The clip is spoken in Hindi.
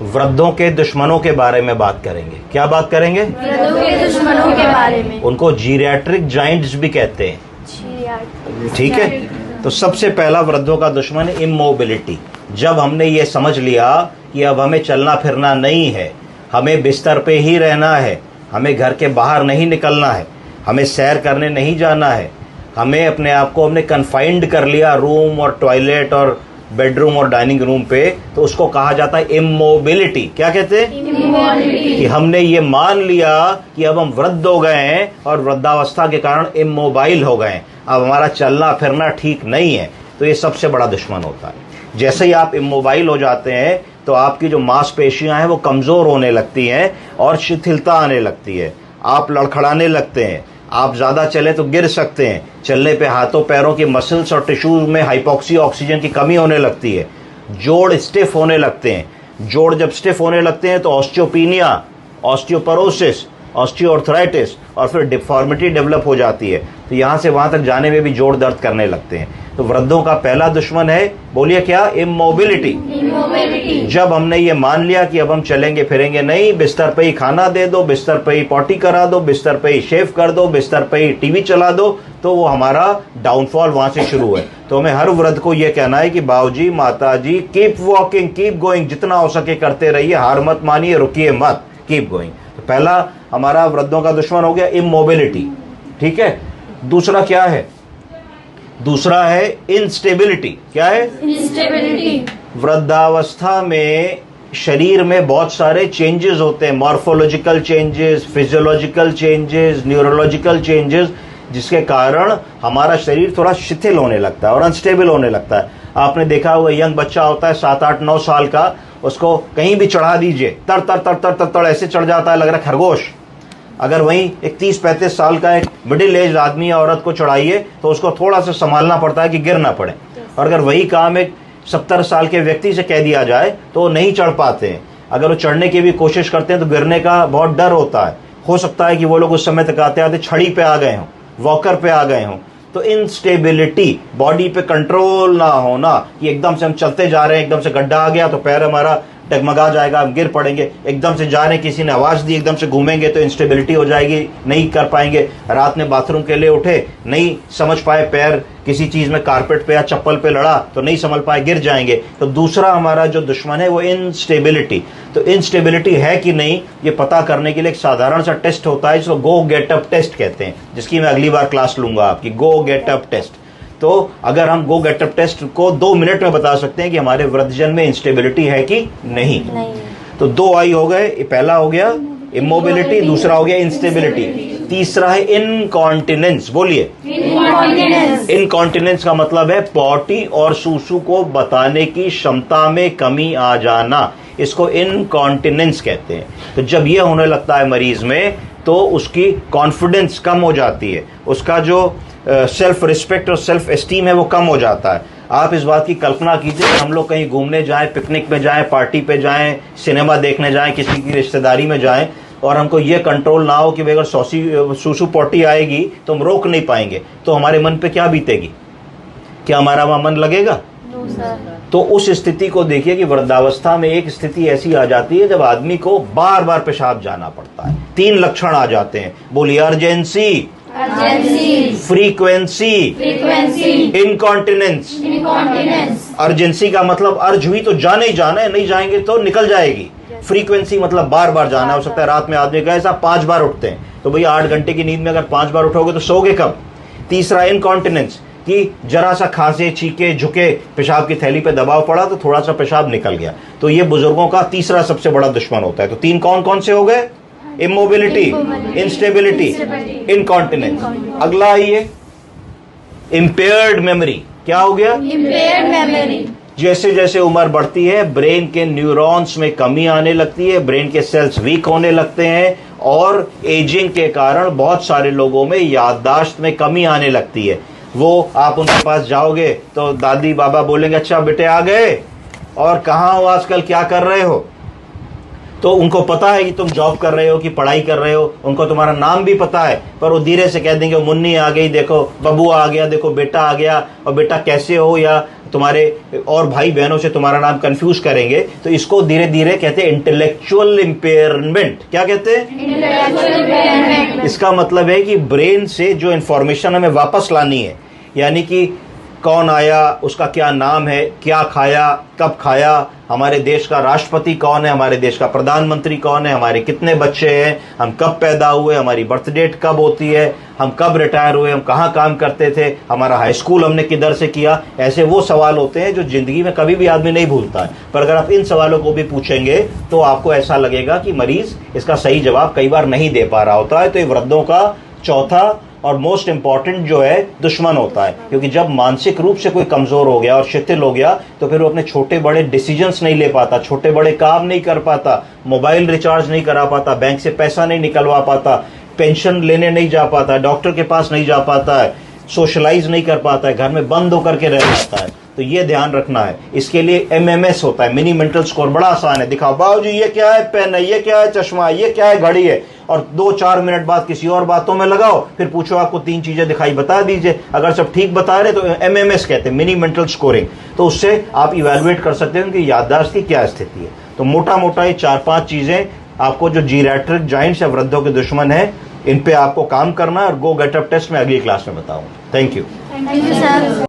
वृद्धों के दुश्मनों के बारे में बात करेंगे। क्या बात करेंगे? वृद्धों के दुश्मनों के बारे में। उनको जीरियाट्रिक जाइंट्स भी कहते हैं। ठीक है, तो सबसे पहला वृद्धों का दुश्मन है इमोबिलिटी। जब हमने ये समझ लिया कि अब हमें चलना फिरना नहीं है, हमें बिस्तर पे ही रहना है, हमें घर के बाहर नहीं निकलना है, हमें सैर करने नहीं जाना है, हमें अपने आप को हमने कन्फाइंड कर लिया रूम और टॉयलेट और बेडरूम और डाइनिंग रूम पे, तो उसको कहा जाता है इमोबिलिटी। क्या कहते हैं? इमोबिलिटी। कि हमने ये मान लिया कि अब हम वृद्ध हो गए हैं और वृद्धावस्था के कारण इमोबाइल हो गए हैं, अब हमारा चलना फिरना ठीक नहीं है। तो ये सबसे बड़ा दुश्मन होता है। जैसे ही आप इमोबाइल हो जाते हैं तो आपकी जो मांसपेशियां हैं वो कमजोर होने लगती हैं और शिथिलता आने लगती है, आप लड़खड़ाने लगते हैं, आप ज़्यादा चले तो गिर सकते हैं, चलने पे हाथों पैरों की मसल्स और टिश्यूज में हाइपोक्सी ऑक्सीजन की कमी होने लगती है, जोड़ स्टिफ होने लगते हैं। जोड़ जब स्टिफ होने लगते हैं तो ऑस्टियोपीनिया, ऑस्टियोपोरोसिस, ऑस्टियोआर्थराइटिस और फिर डिफॉर्मिटी डेवलप हो जाती है। तो यहाँ से वहाँ तक जाने में भी जोड़ दर्द करने लगते हैं। तो वृद्धों का पहला दुश्मन है, बोलिए क्या? इमोबिलिटी। जब हमने ये मान लिया कि अब हम चलेंगे फिरेंगे नहीं, बिस्तर पे ही खाना दे दो, बिस्तर पे ही पॉटी करा दो, बिस्तर पे ही शेव कर दो, बिस्तर पे ही टीवी चला दो, तो वो हमारा डाउनफॉल वहां से शुरू है। तो हमें हर वृद्ध को ये कहना है कि बाबूजी, माताजी, कीप वॉकिंग, कीप गोइंग, जितना हो सके करते रहिए, हार मत मानिए, रुकिए मत, कीप गोइंग। तो पहला हमारा वृद्धों का दुश्मन हो गया इमोबिलिटी। ठीक है, दूसरा क्या है? दूसरा है इंस्टेबिलिटी। क्या है? इंस्टेबिलिटी। वृद्धावस्था में शरीर में बहुत सारे चेंजेस होते हैं, morphological changes, physiological changes, neurological changes, जिसके कारण हमारा शरीर थोड़ा शिथिल होने लगता है और अनस्टेबल होने लगता है। आपने देखा हुआ यंग बच्चा होता है 7, 8, 9 साल का, उसको कहीं भी चढ़ा दीजिए, तर तर तर तर तर तर ऐसे चढ़ जाता है, लग रहा है खरगोश। अगर वहीं एक 30-35 साल का एक मिडिल एज आदमी या औरत को चढ़ाइए तो उसको थोड़ा सा संभालना पड़ता है कि गिर ना पड़े। और अगर वही काम एक 70 साल के व्यक्ति से कह दिया जाए तो वो नहीं चढ़ पाते हैं। अगर वो चढ़ने की भी कोशिश करते हैं तो गिरने का बहुत डर होता है। हो सकता है कि वो लोग उस समय तक आते आते छड़ी पे आ गए हों, वॉकर पे आ गए हों। तो इंस्टेबिलिटी, बॉडी पे कंट्रोल ना होना, कि एकदम से हम चलते जा रहे हैं, एकदम से गड्ढा आ गया तो पैर हमारा डगमगा जाएगा, हम गिर पड़ेंगे, एकदम से जा रहे हैं, किसी ने आवाज दी, एकदम से घूमेंगे तो इंस्टेबिलिटी हो जाएगी, नहीं कर पाएंगे। रात में बाथरूम के लिए उठे, नहीं समझ पाए, पैर किसी चीज में कारपेट पे या चप्पल पे लड़ा तो नहीं समझ पाए, गिर जाएंगे। तो दूसरा हमारा जो दुश्मन है वो इंस्टेबिलिटी। तो इंस्टेबिलिटी है कि नहीं, ये पता करने के लिए एक साधारण सा टेस्ट होता है जिसको गो गेट अप टेस्ट कहते हैं, जिसकी मैं अगली बार क्लास लूंगा आपकी, गो गेट अप टेस्ट। तो अगर हम गो गेट अप टेस्ट को 2 मिनट में बता सकते हैं कि हमारे वृद्धजन में इंस्टेबिलिटी है कि नहीं। तो 2 आई हो गए, पहला हो गया इमोबिलिटी, दूसरा हो गया इंस्टेबिलिटी, तीसरा है इनकॉन्टिनेंस। बोलिए इनकॉन्टिनेंस का मतलब है पॉटी और सूसू को बताने की क्षमता में कमी आ जाना, इसको इनकॉन्टिनेंस कहते हैं। तो जब ये होने लगता है मरीज में तो उसकी कॉन्फिडेंस कम हो जाती है, उसका जो सेल्फ रिस्पेक्ट और सेल्फ एस्टीम है वो कम हो जाता है। आप इस बात की कल्पना कीजिए, हम लोग कहीं घूमने जाएं, पिकनिक में जाएं, पार्टी पे जाएं, सिनेमा देखने जाएं, किसी की रिश्तेदारी में जाएं और हमको ये कंट्रोल ना हो कि अगर सूसू पॉटी आएगी तो हम रोक नहीं पाएंगे, तो हमारे मन पे क्या बीतेगी? क्या हमारा वहां मन लगेगा? तो उस स्थिति को देखिए कि वृद्धावस्था में एक स्थिति ऐसी आ जाती है जब आदमी को बार बार पेशाब जाना पड़ता है। 3 लक्षण आ जाते हैं, बोलिए अर्जेंसी, फ्रीक्वेंसी, इनकॉन्टिनेंस। अर्जेंसी का मतलब अर्ज हुई तो जाने ही जाना है, नहीं जाएंगे तो निकल जाएगी। फ्रीक्वेंसी मतलब बार बार जाना, हो सकता है रात में आदमी कहे साहब 5 बार उठते हैं, तो भैया 8 घंटे की नींद में अगर 5 बार उठोगे तो सोगे कब? तीसरा इनकॉन्टिनेंस, कि जरा सा खांसे, छीके, झुके, पेशाब की थैली पे दबाव पड़ा तो थोड़ा सा पेशाब निकल गया। तो ये बुजुर्गों का तीसरा सबसे बड़ा दुश्मन होता है। तो 3 कौन कौन से हो गए? Immobility, instability, incontinence. अगला है ये इम्पेयर्ड मेमोरी। क्या हो गया? Impaired memory. जैसे जैसे उम्र बढ़ती है ब्रेन के न्यूरॉन्स में कमी आने लगती है, ब्रेन के सेल्स वीक होने लगते हैं और एजिंग के कारण बहुत सारे लोगों में याददाश्त में कमी आने लगती है। वो आप उनके पास जाओगे तो दादी बाबा बोलेंगे अच्छा बेटे आ गए, और कहाँ हो आजकल, क्या कर रहे हो? तो उनको पता है कि तुम जॉब कर रहे हो कि पढ़ाई कर रहे हो, उनको तुम्हारा नाम भी पता है, पर वो धीरे से कह देंगे मुन्नी आ गई, देखो बबुआ आ गया, देखो बेटा आ गया, और बेटा कैसे हो, या तुम्हारे और भाई बहनों से तुम्हारा नाम कंफ्यूज करेंगे। तो इसको धीरे धीरे कहते हैं इंटेलेक्चुअल इम्पेयरमेंट। क्या कहते हैं? इसका मतलब है कि ब्रेन से जो इंफॉर्मेशन हमें वापस लानी है, यानी कि कौन आया, उसका क्या नाम है, क्या खाया, कब खाया, हमारे देश का राष्ट्रपति कौन है, हमारे देश का प्रधानमंत्री कौन है, हमारे कितने बच्चे हैं, हम कब पैदा हुए, हमारी बर्थ डेट कब होती है, हम कब रिटायर हुए, हम कहाँ काम करते थे, हमारा हाई स्कूल हमने किधर से किया। ऐसे वो सवाल होते हैं जो जिंदगी में कभी भी आदमी नहीं भूलता है, पर अगर आप इन सवालों को भी पूछेंगे तो आपको ऐसा लगेगा कि मरीज इसका सही जवाब कई बार नहीं दे पा रहा होता है। तो ये वृद्धों का चौथा और मोस्ट इंपॉर्टेंट जो है दुश्मन होता है, क्योंकि जब मानसिक रूप से कोई कमजोर हो गया और शिथिल हो गया तो फिर वो अपने छोटे बड़े डिसीजंस नहीं ले पाता, छोटे बड़े काम नहीं कर पाता, मोबाइल रिचार्ज नहीं करा पाता, बैंक से पैसा नहीं निकलवा पाता, पेंशन लेने नहीं जा पाता, डॉक्टर के पास नहीं जा पाता है, सोशलाइज नहीं कर पाता है, घर में बंद होकर के रह जाता है। तो ये ध्यान रखना है। इसके लिए MMS होता है, मिनी मेंटल स्कोर, बड़ा आसान है। दिखाओ बाबूजी ये क्या है, पेन है, ये क्या है, चश्मा है, ये क्या है, घड़ी है, और 2-4 मिनट बाद किसी और बातों में लगाओ, फिर पूछो आपको 3 चीजें दिखाई, बता दीजिए। अगर सब ठीक बता रहे तो MMS कहते हैं, मिनी मेंटल स्कोरिंग। तो उससे आप इवेलुएट कर सकते हैं कि याददाश्त की क्या स्थिति है। तो मोटा मोटा ये 4-5 चीजें आपको जो जीरैट्रिक जाइंट्स या वृद्धों के दुश्मन है, इन पे आपको काम करना है, और गो गेट अप टेस्ट में अगली क्लास में बताऊंगा। Thank you. Thank you sir.